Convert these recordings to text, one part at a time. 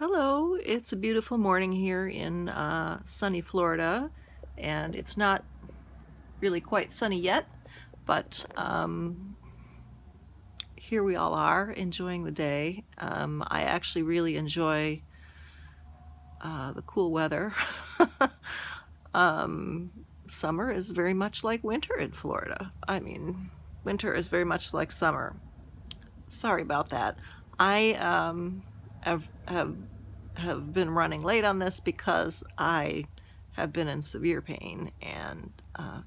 Hello, it's a beautiful morning here in sunny Florida, and it's not really quite sunny yet, but here we all are enjoying the day. I actually really enjoy the cool weather. Summer is very much like winter in Florida. I mean, winter is very much like summer. Sorry about that. I have, have have been running late on this because I have been in severe pain and I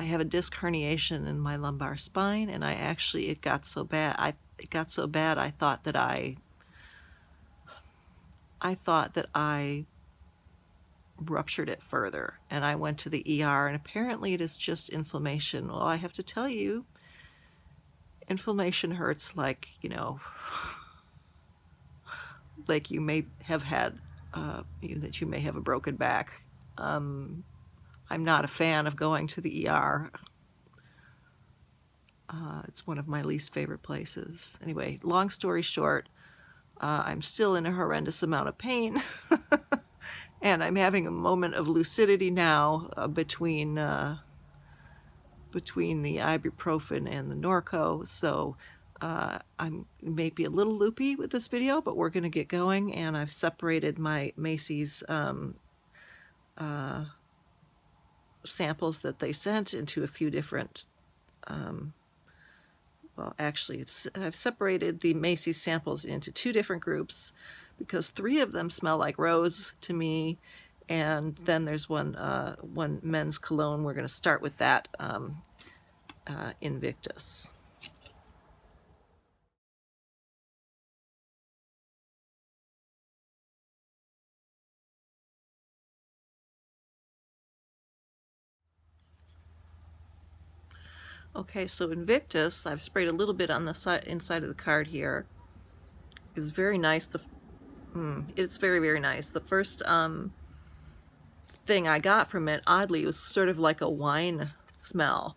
have a disc herniation in my lumbar spine, and it got so bad. I thought that I ruptured it further, and I went to the ER, and apparently it is just inflammation. Well, I have to tell you, inflammation hurts like, like you may have had, that you may have a broken back. I'm not a fan of going to the ER. It's one of my least favorite places. Anyway, long story short, I'm still in a horrendous amount of pain. And I'm having a moment of lucidity now between the ibuprofen and the Norco. So I'm maybe a little loopy with this video, but we're going to get going. And I've separated my Macy's samples that they sent into a few different well, actually, I've separated the Macy's samples into two different groups because three of them smell like rose to me, and then there's one men's cologne. We're going to start with that, Invictus. Okay, so Invictus, I've sprayed a little bit on the inside of the card here. It's very nice. It's very, very nice. The first thing I got from it, oddly, was sort of like a wine smell.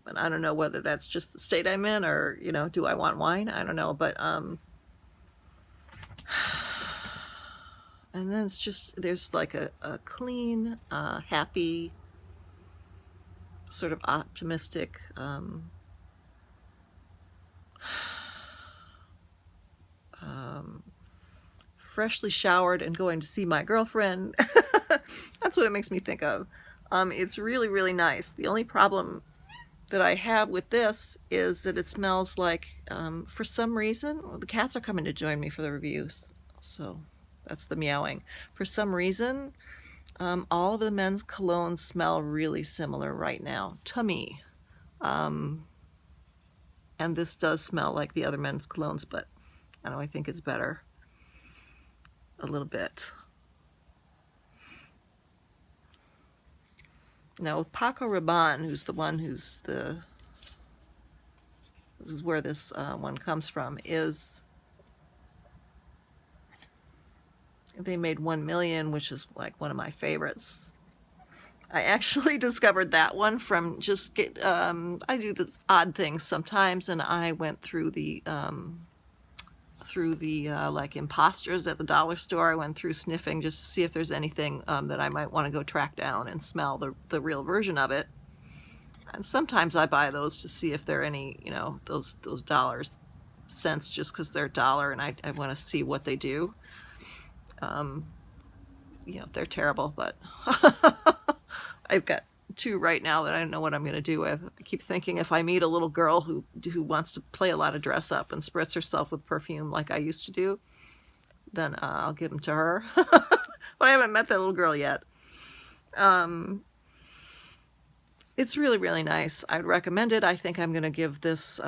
And I don't know whether that's just the state I'm in, or, do I want wine? I don't know, but and then there's like a clean, happy, sort of optimistic, freshly showered and going to see my girlfriend. That's what it makes me think of. It's really, really nice. The only problem that I have with this is that it smells like, for some reason, well, the cats are coming to join me for the reviews, so that's the meowing. For some reason, all of the men's colognes smell really similar right now to me. And this does smell like the other men's colognes, but I don't know, I think it's better a little bit. Now, Paco Rabanne, this is where this one comes from, they made 1 million, which is like one of my favorites. I actually discovered that one from I do the odd things sometimes, and I went through the like imposters at the dollar store. I went through sniffing just to see if there's anything that I might want to go track down and smell the real version of it. And sometimes I buy those to see if there are any, those dollars cents just because they're a dollar, and I want to see what they do. They're terrible, but I've got two right now that I don't know what I'm going to do with. I keep thinking if I meet a little girl who wants to play a lot of dress up and spritz herself with perfume like I used to do, then I'll give them to her. But I haven't met that little girl yet. It's really, really nice. I'd recommend it. I think I'm going to give this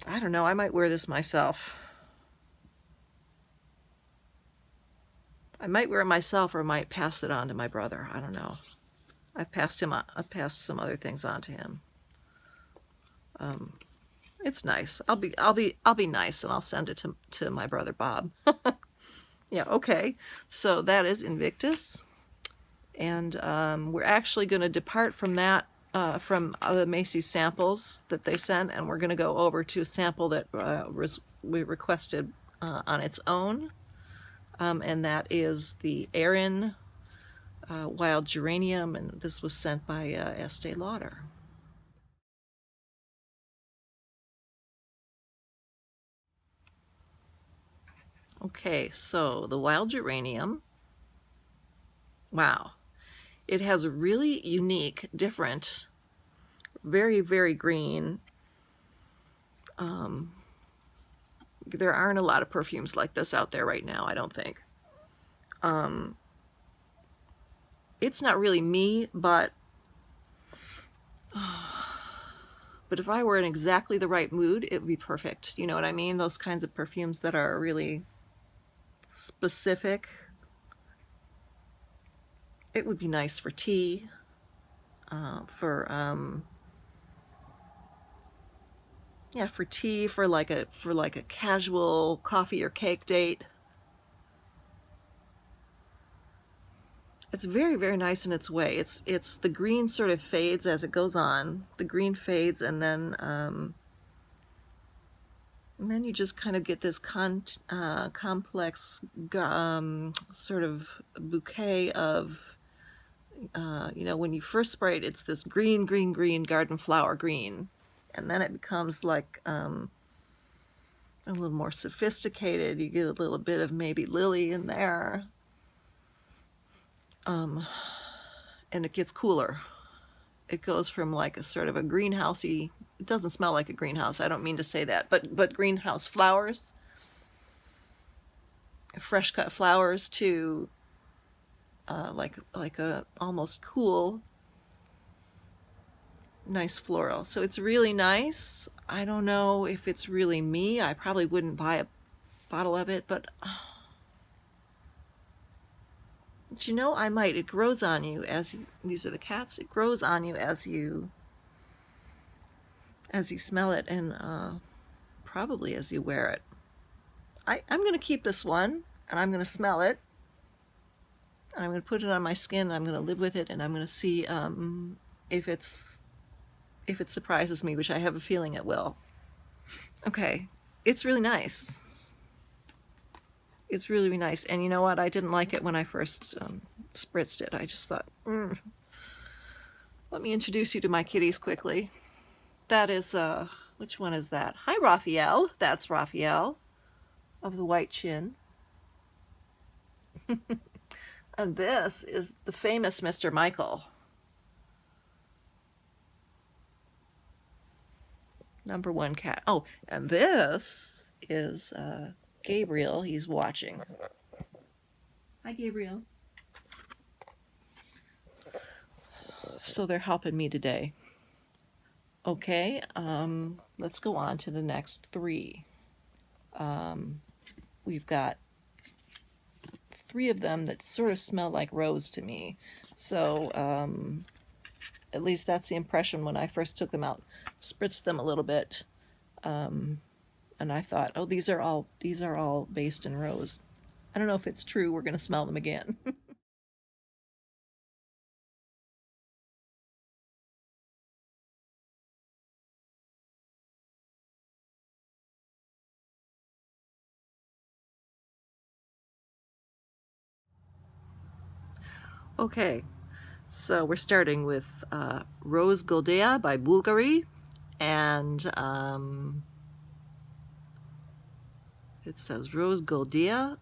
I don't know, I might wear this myself. I might wear it myself, or I might pass it on to my brother. I don't know. I've passed some other things on to him. It's nice. I'll be nice, and I'll send it to my brother Bob. Yeah, okay. So that is Invictus, and we're actually going to depart from that from the Macy samples that they sent, and we're going to go over to a sample that we requested on its own, and that is the Erin wild geranium, and this was sent by Estée Lauder. Okay, so the wild geranium, wow, it has a really unique, different, very, very green. There aren't a lot of perfumes like this out there right now, I don't think. It's not really me, but if I were in exactly the right mood, it would be perfect. You know what I mean? Those kinds of perfumes that are really specific. It would be nice for tea, yeah, for tea, for like a casual coffee or cake date. It's very, very nice in its way. It's the green sort of fades as it goes on. The green fades, and then you just kind of get this complex sort of bouquet of, you know, when you first spray it, it's this green, green, green garden flower green. And then it becomes like a little more sophisticated. You get a little bit of maybe lily in there. And it gets cooler. It goes from like a sort of a greenhousey, it doesn't smell like a greenhouse, I don't mean to say that, but greenhouse flowers, fresh cut flowers, to like a almost cool, nice floral. So it's really nice. I don't know if it's really me. I probably wouldn't buy a bottle of it, but you know, I might. It grows on you as you, these are the cats. It grows on you as you smell it, and probably as you wear it. I'm going to keep this one, and I'm going to smell it, and I'm going to put it on my skin, and I'm going to live with it, and I'm going to see if it surprises me, which I have a feeling it will. Okay, it's really nice. It's really, really nice. And you know what? I didn't like it when I first spritzed it. I just thought, Let me introduce you to my kitties quickly. That is, which one is that? Hi, Raphael. That's Raphael of the white chin. And this is the famous Mr. Michael. #1 cat. Oh, and this is Gabriel. He's watching. Hi, Gabriel. So they're helping me today. Okay, let's go on to the next 3. We've got 3 of them that sort of smell like rose to me. So at least that's the impression when I first took them out, spritzed them a little bit, and I thought, oh, these are all based in rose. I don't know if it's true. We're going to smell them again. Okay, so we're starting with Rose Goldea by Bulgari, and it says Rose Goldea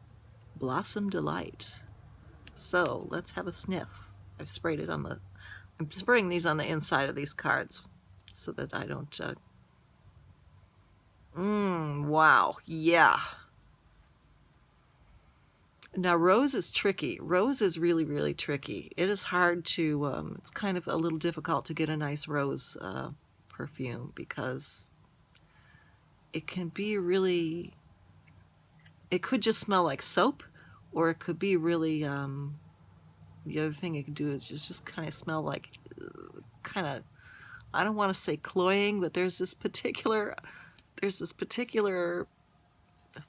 Blossom Delight. So let's have a sniff. I've sprayed it on the, I'm spraying these on the inside of these cards so that I don't, wow, yeah. Now, rose is tricky. Rose is really, really tricky. It is hard to, it's kind of a little difficult to get a nice rose perfume, because it can be really, it could just smell like soap, or it could be really, the other thing it could do is just kind of smell like, kind of, I don't want to say cloying, but there's this particular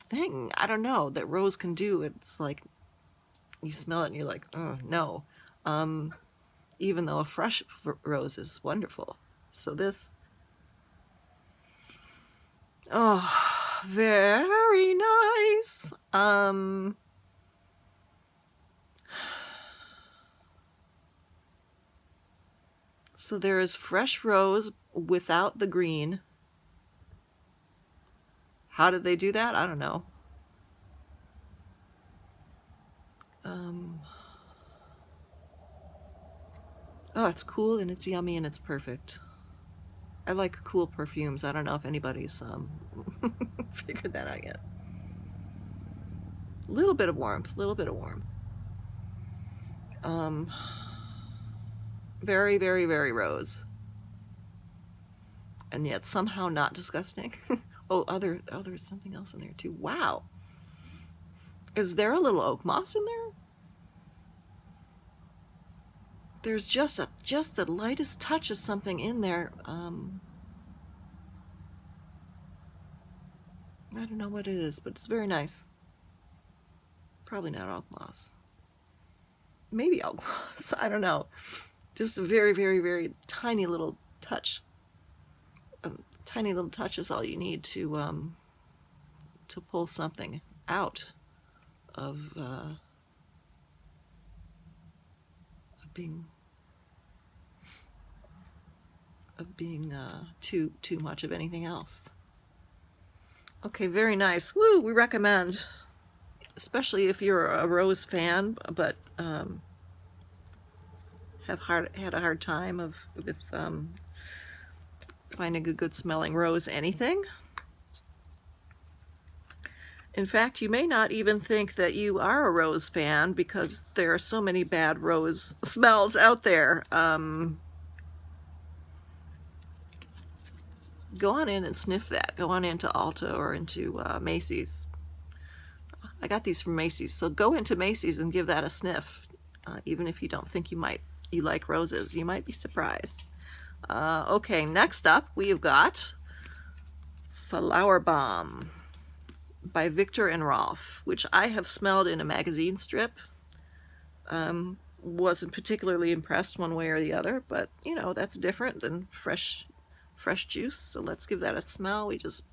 thing, I don't know, that rose can do. It's like you smell it and you're like, oh no. even though a fresh rose is wonderful. So this, oh, very nice. So there is fresh rose without the green. How did they do that? I don't know. Oh, it's cool and it's yummy and it's perfect. I like cool perfumes. I don't know if anybody's figured that out yet. A little bit of warmth, a little bit of warmth. Very, very, very rose. And yet somehow not disgusting. Oh, there's something else in there too. Wow. Is there a little oak moss in there? There's just the lightest touch of something in there. I don't know what it is, but it's very nice. Probably not oak moss. Maybe oak moss. I don't know. Just a very, very, very tiny little touch. Tiny little touch is all you need to pull something out of being too much of anything else. Okay, very nice. Woo! We recommend, especially if you're a rose fan, but have had a hard time with finding a good smelling rose anything. In fact, you may not even think that you are a rose fan because there are so many bad rose smells out there. Go on in and sniff that. Go on into Ulta or into Macy's. I got these from Macy's, so go into Macy's and give that a sniff. Even if you don't think you like roses, you might be surprised. Okay, next up we've got Flower Bomb by Victor and Rolf, which I have smelled in a magazine strip. Wasn't particularly impressed one way or the other, but you know, that's different than fresh juice. So let's give that a smell. We just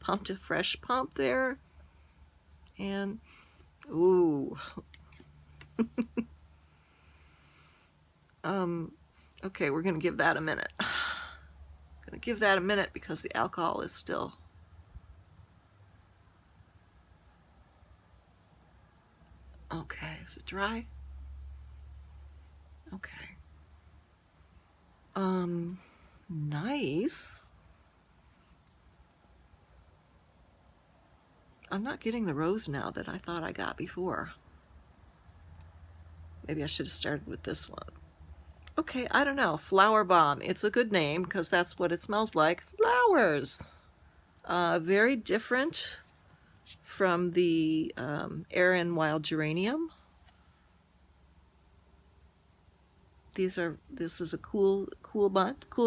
pumped a fresh pump there. And ooh. Okay, we're gonna give that a minute. Gonna give that a minute because the alcohol is still. Okay, is it dry? Okay. Nice. I'm not getting the rose now that I thought I got before. Maybe I should have started with this one. Okay, I don't know. Flower Bomb. It's a good name because that's what it smells like. Flowers. Very different from the Aran Wild Geranium. This is a cool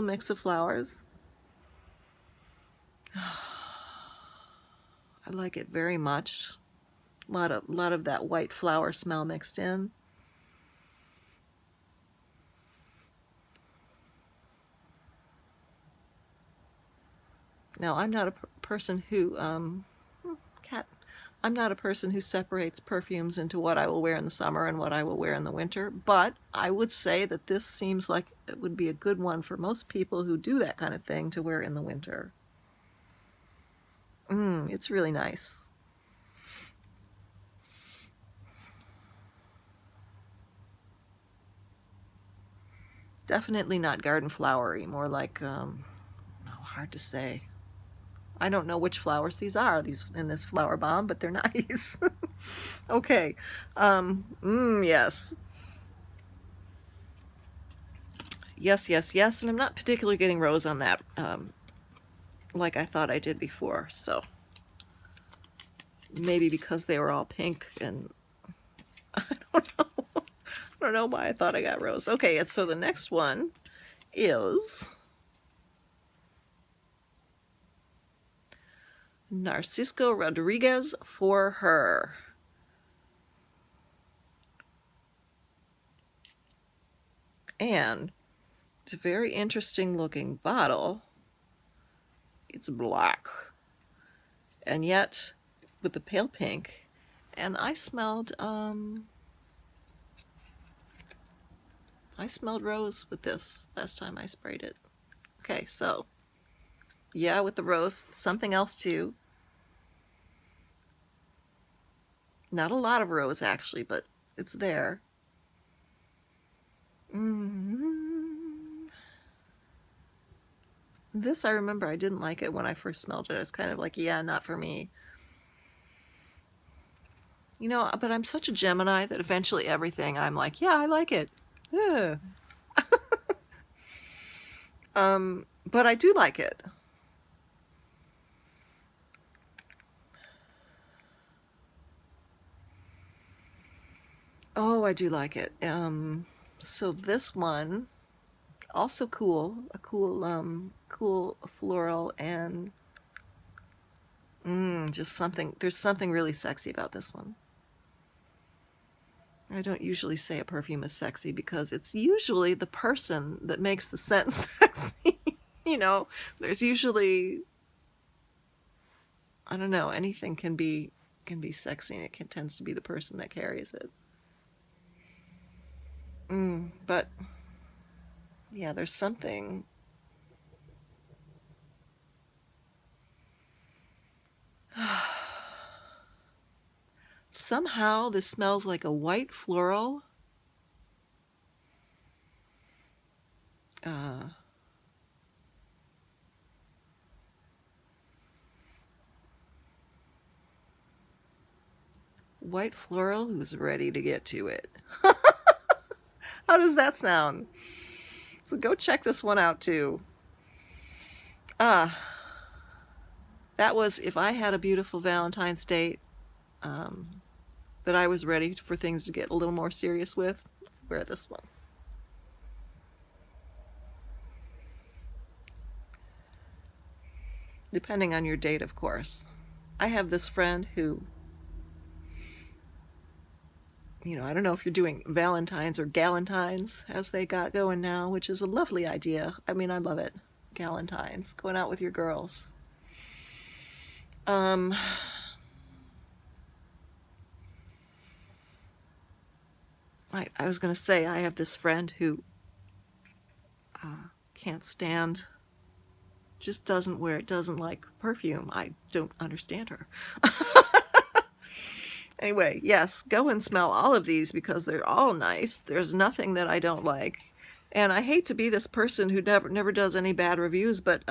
mix of flowers. I like it very much. A lot of that white flower smell mixed in. Now, I'm not a person who I'm not a person who separates perfumes into what I will wear in the summer and what I will wear in the winter, but I would say that this seems like it would be a good one for most people who do that kind of thing to wear in the winter. It's really nice. Definitely not garden flowery, more like, hard to say. I don't know which flowers these are, in this Flower Bomb, but they're nice. Okay. Yes. Yes, and I'm not particularly getting rose on that, like I thought I did before, so maybe because they were all pink and I don't know why I thought I got rose. Okay, and so the next one is Narcisco Rodriguez For Her. And it's a very interesting looking bottle. It's black. And yet, with the pale pink, and I smelled rose with this last time I sprayed it. Okay, so yeah, with the rose, something else too. Not a lot of rose actually, but it's there. This I remember I didn't like it when I first smelled it. I was kind of like, yeah, not for me. You know, but I'm such a Gemini that eventually everything I'm like, yeah, I like it. Yeah. But I do like it. Oh, I do like it. So this one, also cool, a cool floral, and just something, there's something really sexy about this one. I don't usually say a perfume is sexy because it's usually the person that makes the scent sexy. You know, there's usually, I don't know, anything can be sexy, and it tends to be the person that carries it. But yeah, there's something. Somehow this smells like a white floral. White floral who's ready to get to it. How does that sound? So go check this one out too. That was if I had a beautiful Valentine's date that I was ready for things to get a little more serious with, wear this one. Depending on your date, of course. I have this friend who, you know, I don't know if you're doing Valentines or Galentines as they got going now, which is a lovely idea. I mean, I love it. Galentines, going out with your girls. I was going to say, I have this friend who can't stand, just doesn't like perfume. I don't understand her. Anyway, yes, go and smell all of these because they're all nice. There's nothing that I don't like. And I hate to be this person who never does any bad reviews, but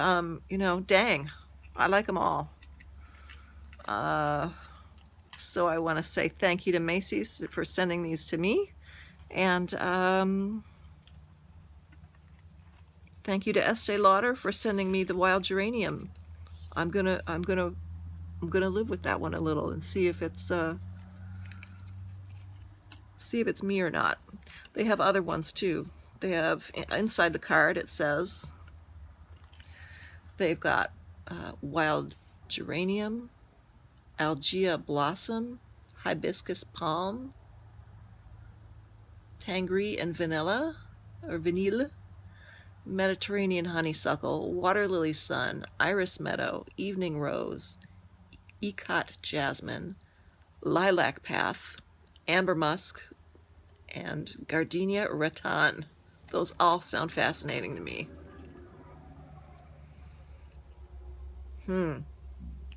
you know, dang, I like them all. So I want to say thank you to Macy's for sending these to me. And thank you to Estée Lauder for sending me the wild geranium. I'm gonna live with that one a little and see if it's me or not. They have other ones too. They have inside the card, it says they've got wild geranium, algaea blossom, hibiscus palm, tangerine and vanilla, or vanille, Mediterranean honeysuckle, water lily sun, iris meadow, evening rose, ikat jasmine, lilac path, amber musk, and gardenia rattan. Those all sound fascinating to me.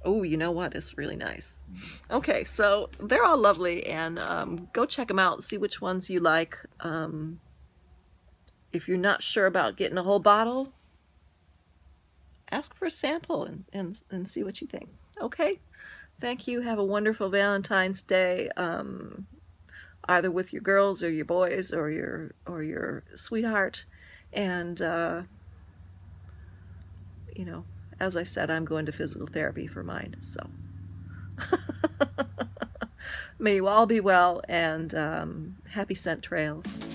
Oh, you know what? It's really nice. Okay, so they're all lovely, and go check them out, see which ones you like. If you're not sure about getting a whole bottle, ask for a sample and see what you think. Okay? Thank you. Have a wonderful Valentine's Day, either with your girls or your boys or your sweetheart. And you know, as I said, I'm going to physical therapy for mine, so may you all be well, and happy scent trails.